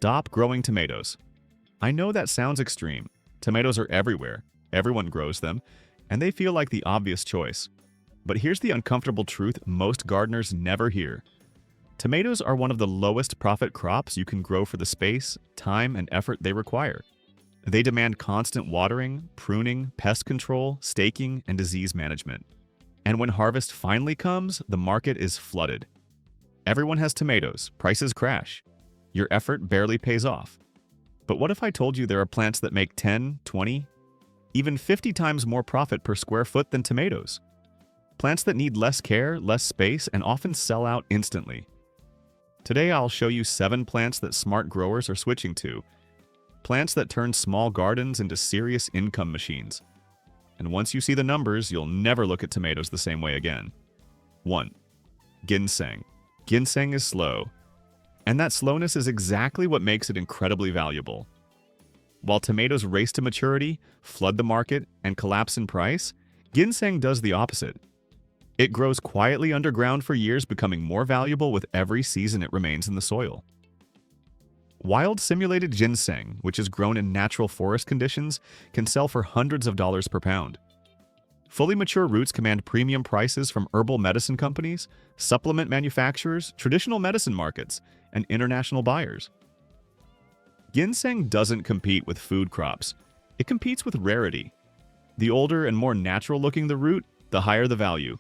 Stop growing tomatoes. I know that sounds extreme. Tomatoes are everywhere, everyone grows them, and they feel like the obvious choice. But here's the uncomfortable truth most gardeners never hear. Tomatoes are one of the lowest profit crops you can grow for the space, time, and effort they require. They demand constant watering, pruning, pest control, staking, and disease management. And when harvest finally comes, the market is flooded. Everyone has tomatoes, prices crash. Your effort barely pays off. But what if I told you there are plants that make 10, 20, even 50 times more profit per square foot than tomatoes? Plants that need less care, less space, and often sell out instantly. Today I'll show you 7 plants that smart growers are switching to. Plants that turn small gardens into serious income machines. And once you see the numbers, you'll never look at tomatoes the same way again. 1. Ginseng. Ginseng is slow. And that slowness is exactly what makes it incredibly valuable. While tomatoes race to maturity, flood the market, and collapse in price, ginseng does the opposite. It grows quietly underground for years, becoming more valuable with every season it remains in the soil. Wild simulated ginseng, which is grown in natural forest conditions, can sell for hundreds of dollars per pound. Fully mature roots command premium prices from herbal medicine companies, supplement manufacturers, traditional medicine markets, and international buyers. Ginseng doesn't compete with food crops. It competes with rarity. The older and more natural-looking the root, the higher the value.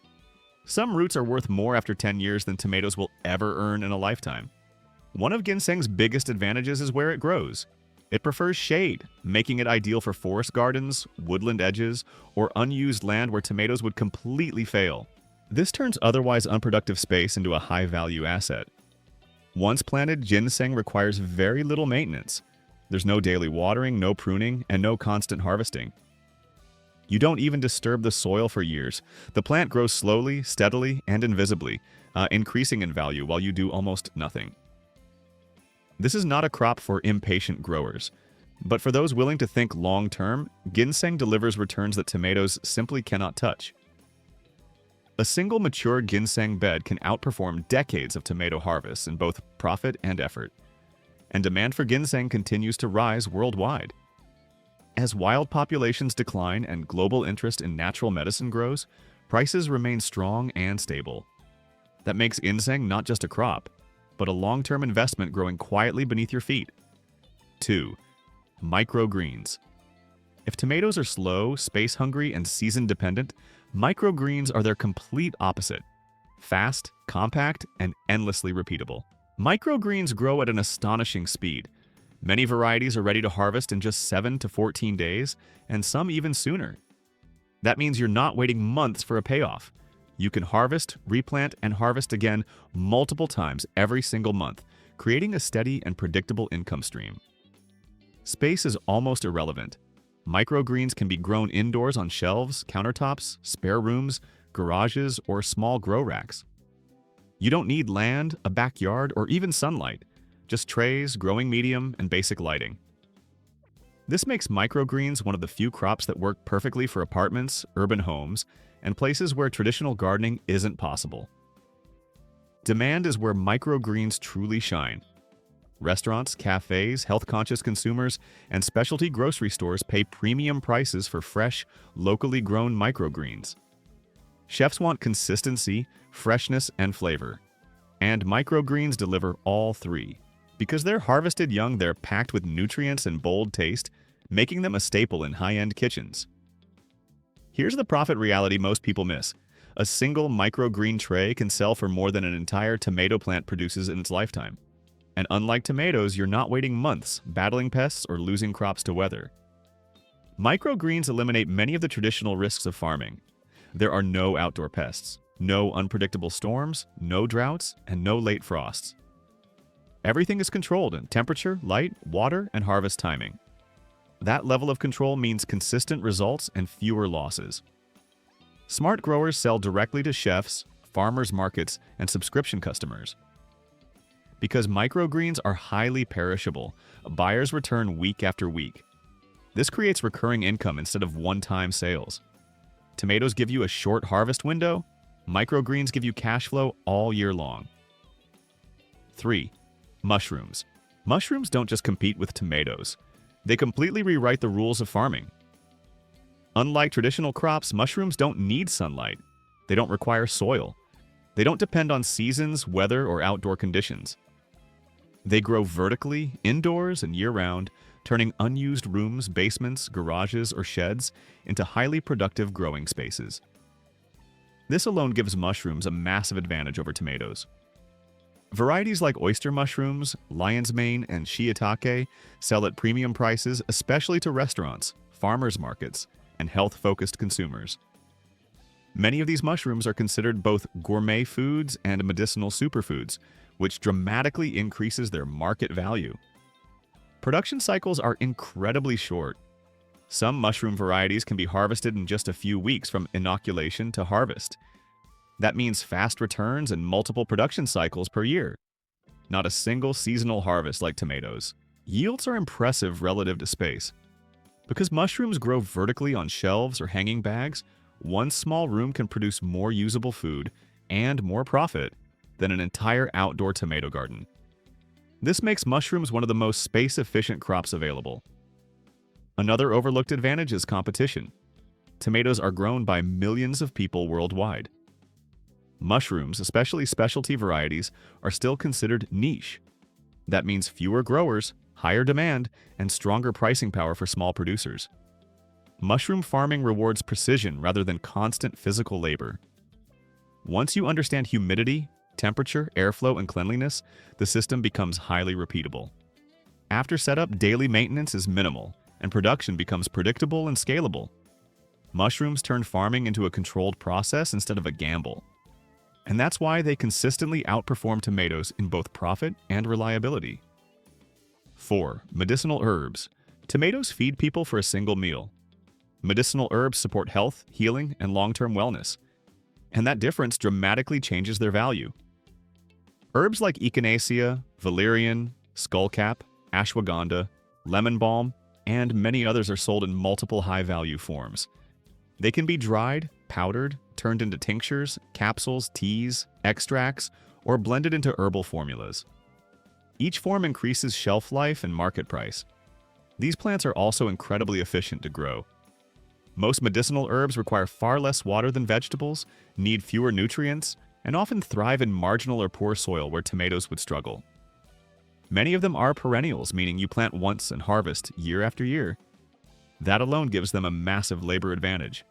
Some roots are worth more after 10 years than tomatoes will ever earn in a lifetime. One of ginseng's biggest advantages is where it grows. It prefers shade, making it ideal for forest gardens, woodland edges, or unused land where tomatoes would completely fail. This turns otherwise unproductive space into a high-value asset. Once planted, ginseng requires very little maintenance. There's no daily watering, no pruning, and no constant harvesting. You don't even disturb the soil for years. The plant grows slowly, steadily, and invisibly, increasing in value while you do almost nothing. This is not a crop for impatient growers, but for those willing to think long-term, ginseng delivers returns that tomatoes simply cannot touch. A single mature ginseng bed can outperform decades of tomato harvests in both profit and effort, and demand for ginseng continues to rise worldwide. As wild populations decline and global interest in natural medicine grows, prices remain strong and stable. That makes ginseng not just a crop, but a long-term investment growing quietly beneath your feet. 2. Microgreens. If tomatoes are slow, space-hungry, and season-dependent, microgreens are their complete opposite. Fast, compact, and endlessly repeatable. Microgreens grow at an astonishing speed. Many varieties are ready to harvest in just 7 to 14 days, and some even sooner. That means you're not waiting months for a payoff. You can harvest, replant, and harvest again multiple times every single month, creating a steady and predictable income stream. Space is almost irrelevant. Microgreens can be grown indoors on shelves, countertops, spare rooms, garages, or small grow racks. You don't need land, a backyard, or even sunlight. Just trays, growing medium, and basic lighting. This makes microgreens one of the few crops that work perfectly for apartments, urban homes, and places where traditional gardening isn't possible. Demand is where microgreens truly shine. Restaurants, cafes, health-conscious consumers, and specialty grocery stores pay premium prices for fresh, locally grown microgreens. Chefs want consistency, freshness, and flavor. And microgreens deliver all three. Because they're harvested young, they're packed with nutrients and bold taste, making them a staple in high-end kitchens. Here's the profit reality most people miss. A single microgreen tray can sell for more than an entire tomato plant produces in its lifetime. And unlike tomatoes, you're not waiting months, battling pests, or losing crops to weather. Microgreens eliminate many of the traditional risks of farming. There are no outdoor pests, no unpredictable storms, no droughts, and no late frosts. Everything is controlled in temperature, light, water, and harvest timing. That level of control means consistent results and fewer losses. Smart growers sell directly to chefs, farmers markets, and subscription customers. Because microgreens are highly perishable, buyers return week after week. This creates recurring income instead of one-time sales. Tomatoes give you a short harvest window. Microgreens give you cash flow all year long. 3. Mushrooms. Mushrooms don't just compete with tomatoes. They completely rewrite the rules of farming. Unlike traditional crops, mushrooms don't need sunlight. They don't require soil. They don't depend on seasons, weather, or outdoor conditions. They grow vertically, indoors and year-round, turning unused rooms, basements, garages, or sheds into highly productive growing spaces. This alone gives mushrooms a massive advantage over tomatoes. Varieties like oyster mushrooms, lion's mane, and shiitake sell at premium prices, especially to restaurants, farmers markets, and health-focused consumers. Many of these mushrooms are considered both gourmet foods and medicinal superfoods, which dramatically increases their market value. Production cycles are incredibly short. Some mushroom varieties can be harvested in just a few weeks from inoculation to harvest. That means fast returns and multiple production cycles per year. Not a single seasonal harvest like tomatoes. Yields are impressive relative to space. Because mushrooms grow vertically on shelves or hanging bags, one small room can produce more usable food and more profit than an entire outdoor tomato garden. This makes mushrooms one of the most space-efficient crops available. Another overlooked advantage is competition. Tomatoes are grown by millions of people worldwide. Mushrooms, especially specialty varieties, are still considered niche. That means fewer growers, higher demand, and stronger pricing power for small producers. Mushroom farming rewards precision rather than constant physical labor. Once you understand humidity, temperature, airflow, and cleanliness, the system becomes highly repeatable. After setup, daily maintenance is minimal, and production becomes predictable and scalable. Mushrooms turn farming into a controlled process instead of a gamble. And that's why they consistently outperform tomatoes in both profit and reliability. 4. Medicinal herbs. Tomatoes feed people for a single meal. Medicinal herbs support health, healing, and long-term wellness. And that difference dramatically changes their value. Herbs like echinacea, valerian, skullcap, ashwagandha, lemon balm, and many others are sold in multiple high-value forms. They can be dried, powdered, turned into tinctures, capsules, teas, extracts, or blended into herbal formulas. Each form increases shelf life and market price. These plants are also incredibly efficient to grow. Most medicinal herbs require far less water than vegetables, need fewer nutrients, and often thrive in marginal or poor soil where tomatoes would struggle. Many of them are perennials, meaning you plant once and harvest year after year. That alone gives them a massive labor advantage.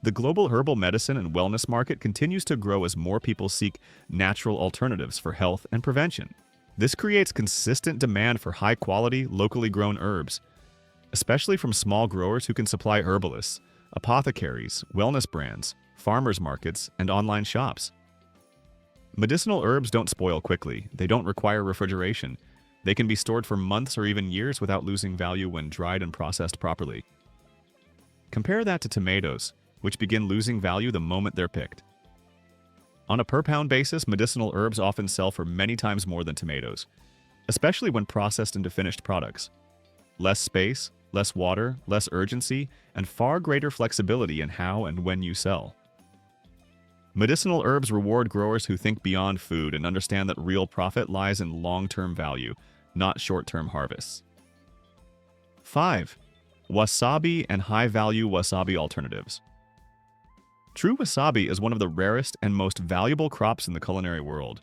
The global herbal medicine and wellness market continues to grow as more people seek natural alternatives for health and prevention. This creates consistent demand for high-quality, locally grown herbs, especially from small growers who can supply herbalists, apothecaries, wellness brands, farmers markets, and online shops. Medicinal herbs don't spoil quickly. They don't require refrigeration. They can be stored for months or even years without losing value when dried and processed properly. Compare that to tomatoes, which begin losing value the moment they're picked. On a per-pound basis, medicinal herbs often sell for many times more than tomatoes, especially when processed into finished products. Less space, less water, less urgency, and far greater flexibility in how and when you sell. Medicinal herbs reward growers who think beyond food and understand that real profit lies in long-term value, not short-term harvests. 5. Wasabi and high-value wasabi alternatives. True wasabi is one of the rarest and most valuable crops in the culinary world,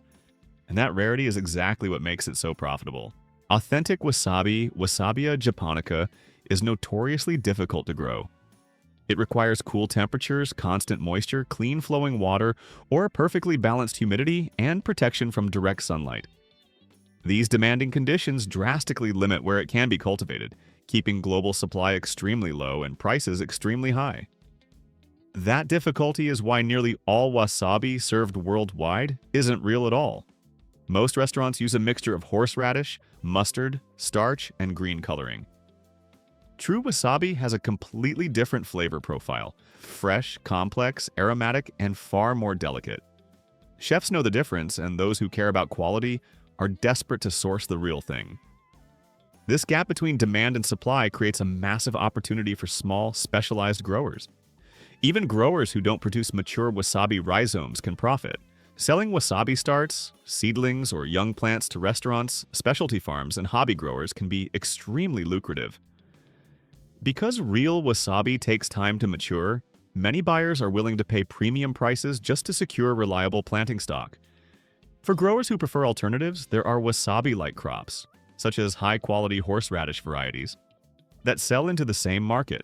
and that rarity is exactly what makes it so profitable. Authentic wasabi, Wasabia japonica, is notoriously difficult to grow. It requires cool temperatures, constant moisture, clean flowing water, or perfectly balanced humidity and protection from direct sunlight. These demanding conditions drastically limit where it can be cultivated, keeping global supply extremely low and prices extremely high. That difficulty is why nearly all wasabi served worldwide isn't real at all. Most restaurants use a mixture of horseradish, mustard, starch, and green coloring. True wasabi has a completely different flavor profile: fresh, complex, aromatic, and far more delicate. Chefs know the difference, and those who care about quality are desperate to source the real thing. This gap between demand and supply creates a massive opportunity for small, specialized growers. Even growers who don't produce mature wasabi rhizomes can profit, Selling wasabi starts, seedlings, or young plants to restaurants, specialty farms, and hobby growers can be extremely lucrative. Because real wasabi takes time to mature, many buyers are willing to pay premium prices just to secure reliable planting stock. For growers who prefer alternatives, there are wasabi-like crops, such as high-quality horseradish varieties, that sell into the same market.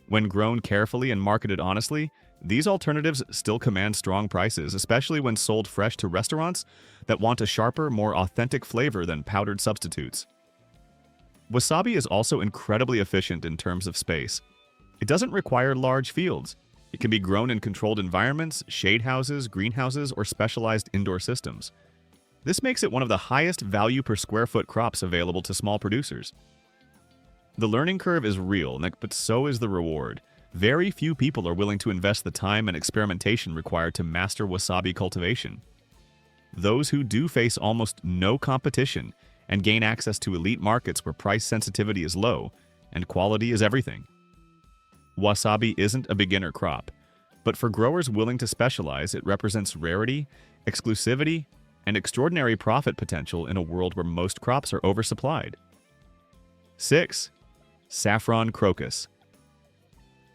When grown carefully and marketed honestly, these alternatives still command strong prices, especially when sold fresh to restaurants that want a sharper, more authentic flavor than powdered substitutes. Wasabi is also incredibly efficient in terms of space. It doesn't require large fields. It can be grown in controlled environments, shade houses, greenhouses, or specialized indoor systems. This makes it one of the highest value per square foot crops available to small producers. The learning curve is real, but so is the reward. Very few people are willing to invest the time and experimentation required to master wasabi cultivation. Those who do face almost no competition and gain access to elite markets where price sensitivity is low and quality is everything. Wasabi isn't a beginner crop, but for growers willing to specialize, it represents rarity, exclusivity, and extraordinary profit potential in a world where most crops are oversupplied. 6. Saffron crocus.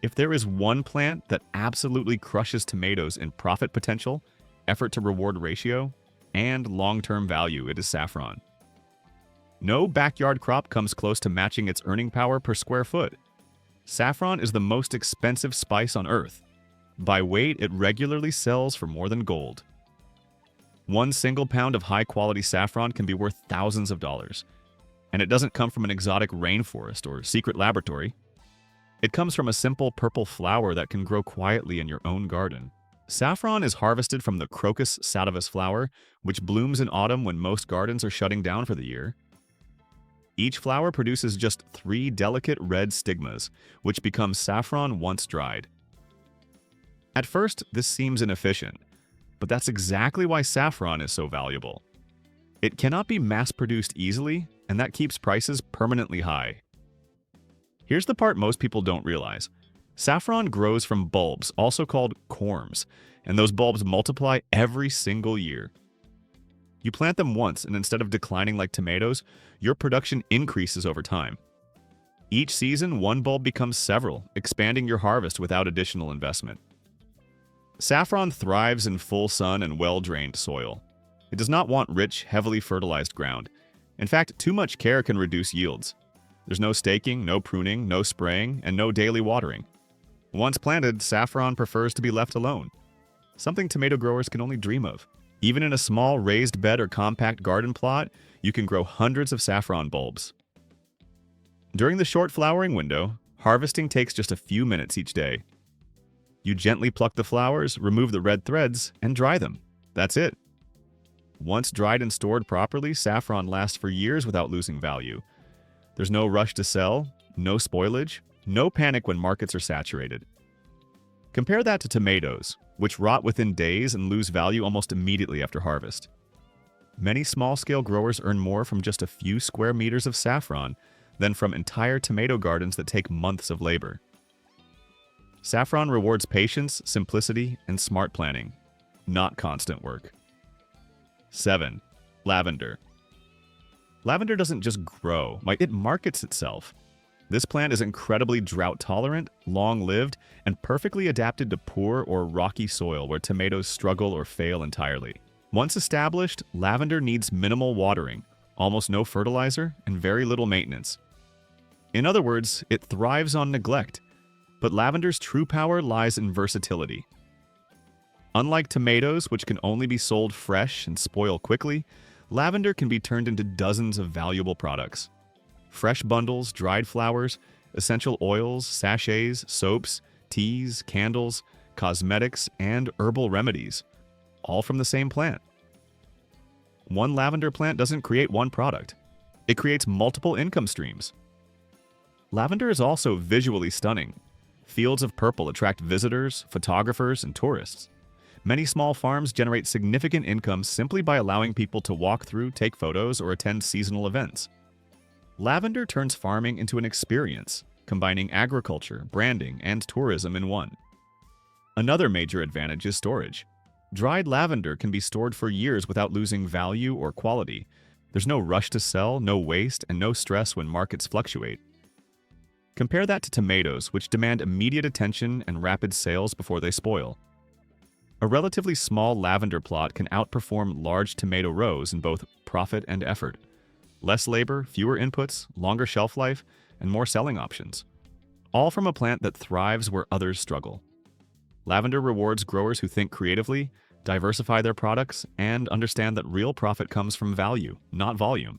If there is one plant that absolutely crushes tomatoes in profit potential, effort to reward ratio, and long-term value, it is saffron. No backyard crop comes close to matching its earning power per square foot. Saffron is the most expensive spice on earth. By weight, it regularly sells for more than gold. One single pound of high-quality saffron can be worth thousands of dollars. And it doesn't come from an exotic rainforest or secret laboratory. It comes from a simple purple flower that can grow quietly in your own garden. Saffron is harvested from the crocus sativus flower, which blooms in autumn when most gardens are shutting down for the year. Each flower produces just 3 delicate red stigmas, which become saffron once dried. At first, this seems inefficient, but that's exactly why saffron is so valuable. It cannot be mass-produced easily, and that keeps prices permanently high. Here's the part most people don't realize. Saffron grows from bulbs, also called corms, and those bulbs multiply every single year. You plant them once, and instead of declining like tomatoes, your production increases over time. Each season, one bulb becomes several, expanding your harvest without additional investment. Saffron thrives in full sun and well-drained soil. It does not want rich, heavily fertilized ground. In fact, too much care can reduce yields. There's no staking, no pruning, no spraying, and no daily watering. Once planted, saffron prefers to be left alone, something tomato growers can only dream of. Even in a small raised bed or compact garden plot, you can grow hundreds of saffron bulbs. During the short flowering window, harvesting takes just a few minutes each day. You gently pluck the flowers, remove the red threads, and dry them. That's it. Once dried and stored properly, saffron lasts for years without losing value. There's no rush to sell, no spoilage, no panic when markets are saturated. Compare that to tomatoes, which rot within days and lose value almost immediately after harvest. Many small-scale growers earn more from just a few square meters of saffron than from entire tomato gardens that take months of labor. Saffron rewards patience, simplicity, and smart planning, not constant work. 7. Lavender. Lavender doesn't just grow, it markets itself. This plant is incredibly drought-tolerant, long-lived, and perfectly adapted to poor or rocky soil where tomatoes struggle or fail entirely. Once established, lavender needs minimal watering, almost no fertilizer, and very little maintenance. In other words, it thrives on neglect, but lavender's true power lies in versatility. Unlike tomatoes, which can only be sold fresh and spoil quickly, lavender can be turned into dozens of valuable products. Fresh bundles, dried flowers, essential oils, sachets, soaps, teas, candles, cosmetics, and herbal remedies, all from the same plant. One lavender plant doesn't create one product. It creates multiple income streams. Lavender is also visually stunning. Fields of purple attract visitors, photographers, and tourists. Many small farms generate significant income simply by allowing people to walk through, take photos, or attend seasonal events. Lavender turns farming into an experience, combining agriculture, branding, and tourism in one. Another major advantage is storage. Dried lavender can be stored for years without losing value or quality. There's no rush to sell, no waste, and no stress when markets fluctuate. Compare that to tomatoes, which demand immediate attention and rapid sales before they spoil. A relatively small lavender plot can outperform large tomato rows in both profit and effort. Less labor, fewer inputs, longer shelf life, and more selling options. All from a plant that thrives where others struggle. Lavender rewards growers who think creatively, diversify their products, and understand that real profit comes from value, not volume.